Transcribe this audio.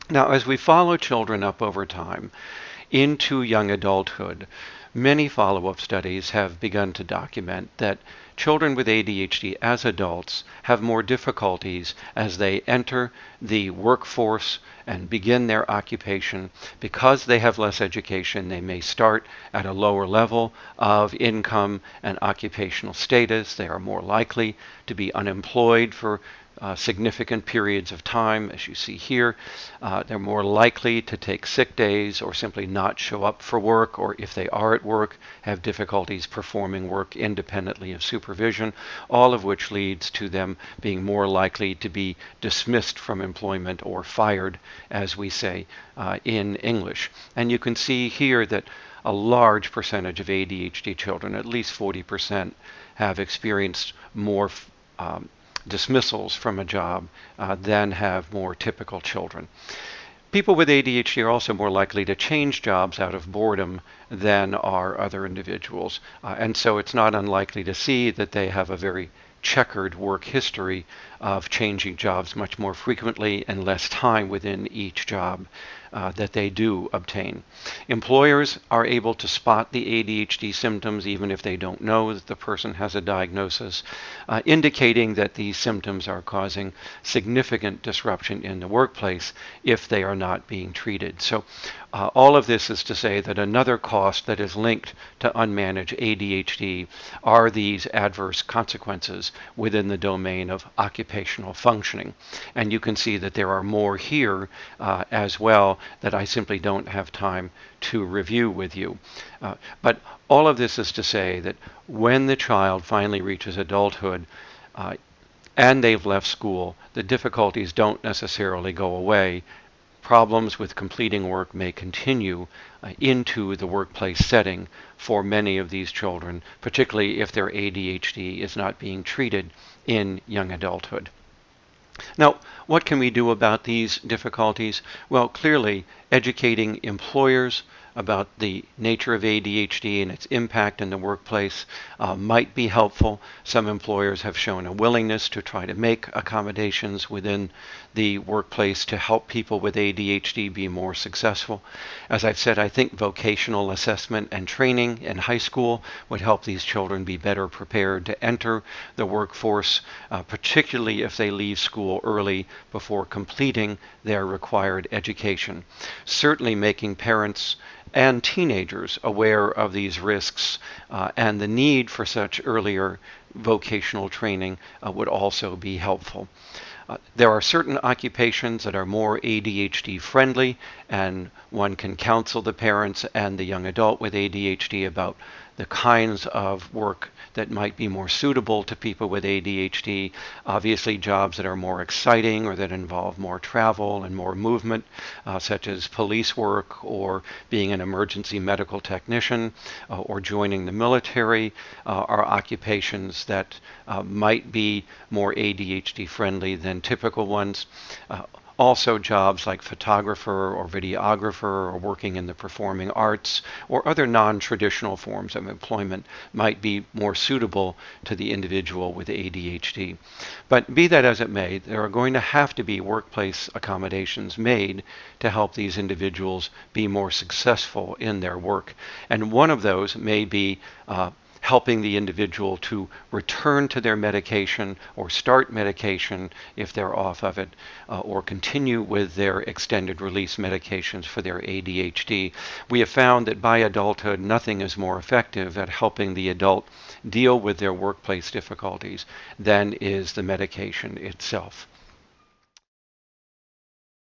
Now, as we follow children up over time into young adulthood, many follow-up studies have begun to document that children with ADHD as adults have more difficulties as they enter the workforce and begin their occupation. Because they have less education, they may start at a lower level of income and occupational status. They are more likely to be unemployed for significant periods of time, as you see here. They're more likely to take sick days or simply not show up for work, or if they are at work, have difficulties performing work independently of supervision, all of which leads to them being more likely to be dismissed from employment or fired, as we say in English. And you can see here that a large percentage of ADHD children, at least 40%, have experienced more dismissals from a job than have more typical children. People with ADHD are also more likely to change jobs out of boredom than are other individuals. And so it's not unlikely to see that they have a very checkered work history of changing jobs much more frequently and less time within each job that they do obtain. Employers are able to spot the ADHD symptoms even if they don't know that the person has a diagnosis, indicating that these symptoms are causing significant disruption in the workplace if they are not being treated. So all of this is to say that another cost that is linked to unmanaged ADHD are these adverse consequences within the domain of occupational functioning. And you can see that there are more here as well that I simply don't have time to review with you. But all of this is to say that when the child finally reaches adulthood and they've left school, the difficulties don't necessarily go away. Problems with completing work may continue into the workplace setting for many of these children, particularly if their ADHD is not being treated in young adulthood. Now, what can we do about these difficulties? Well, clearly, educating employers about the nature of ADHD and its impact in the workplace might be helpful. Some employers have shown a willingness to try to make accommodations within the workplace to help people with ADHD be more successful. As I've said, I think vocational assessment and training in high school would help these children be better prepared to enter the workforce, particularly if they leave school early before completing their required education. Certainly making parents and teenagers aware of these risks and the need for such earlier vocational training would also be helpful. There are certain occupations that are more ADHD friendly, and one can counsel the parents and the young adult with ADHD about the kinds of work that might be more suitable to people with ADHD. Obviously, jobs that are more exciting or that involve more travel and more movement, such as police work or being an emergency medical technician or joining the military, are occupations that might be more ADHD friendly than typical ones. Also, jobs like photographer or videographer or working in the performing arts or other non-traditional forms of employment might be more suitable to the individual with ADHD. But be that as it may, there are going to have to be workplace accommodations made to help these individuals be more successful in their work. And one of those may be helping the individual to return to their medication or start medication if they're off of it, or continue with their extended release medications for their ADHD. We have found that by adulthood, nothing is more effective at helping the adult deal with their workplace difficulties than is the medication itself.